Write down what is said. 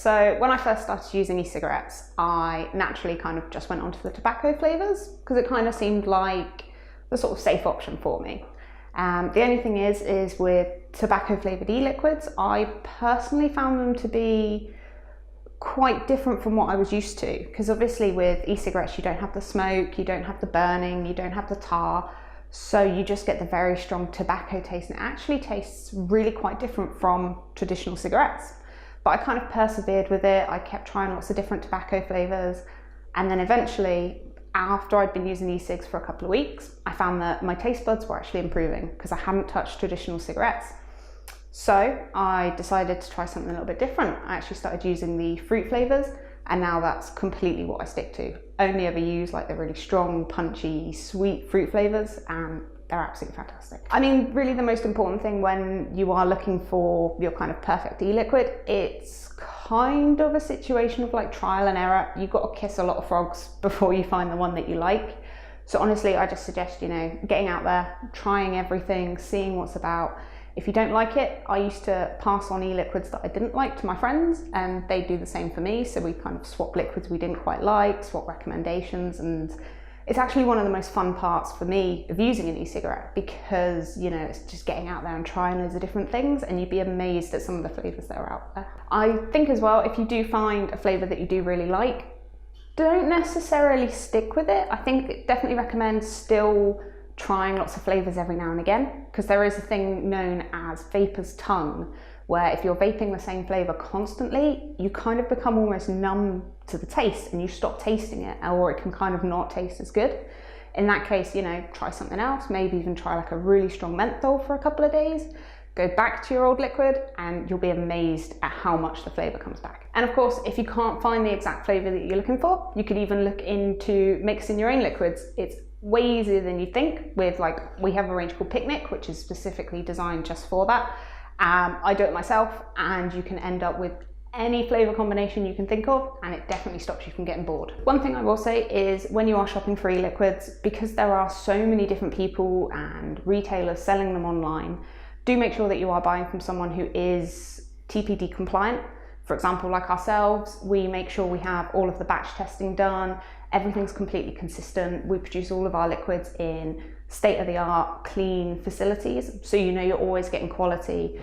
So when I first started using e-cigarettes, I naturally kind of just went onto the tobacco flavors because it kind of seemed like the sort of safe option for me. The only thing is with tobacco flavored e-liquids, I personally found them to be quite different from what I was used to, because obviously with e-cigarettes you don't have the smoke, you don't have the burning, you don't have the tar, so you just get the very strong tobacco taste, and it actually tastes really quite different from traditional cigarettes. But I kind of persevered with it. I kept trying lots of different tobacco flavors, and then eventually, after I'd been using e-cigs for a couple of weeks, I found that my taste buds were actually improving because I hadn't touched traditional cigarettes. So I decided to try something a little bit different. I actually started using the fruit flavors, and now that's completely what I stick to. Only ever use like the really strong, punchy, sweet fruit flavors, and they're absolutely fantastic. I mean, really the most important thing when you are looking for your kind of perfect e-liquid, it's kind of a situation of like trial and error. You've got to kiss a lot of frogs before you find the one that you like. So honestly, I just suggest, getting out there, trying everything, seeing what's about. If you don't like it, I used to pass on e-liquids that I didn't like to my friends, and they do the same for me. So we kind of swap liquids we didn't quite like, swap recommendations, and it's actually one of the most fun parts for me of using an e-cigarette because, it's just getting out there and trying loads of different things, and you'd be amazed at some of the flavors that are out there. I think as well, if you do find a flavor that you do really like, don't necessarily stick with it. I think it definitely recommends still trying lots of flavors every now and again, because there is a thing known as Vapour's tongue, where if you're vaping the same flavor constantly, you kind of become almost numb to the taste and you stop tasting it, or it can kind of not taste as good. In that case, try something else, maybe even try like a really strong menthol for a couple of days, go back to your old liquid, and you'll be amazed at how much the flavor comes back. And of course, if you can't find the exact flavor that you're looking for, you could even look into mixing your own liquids. It's way easier than you think. We have a range called Picnic, which is specifically designed just for that. I do it myself, and you can end up with any flavor combination you can think of, and it definitely stops you from getting bored. One thing I will say is when you are shopping for e-liquids, because there are so many different people and retailers selling them online, do make sure that you are buying from someone who is TPD compliant. For example, like ourselves, we make sure we have all of the batch testing done, everything's completely consistent. We produce all of our liquids in state-of-the-art, clean facilities, so you're always getting quality.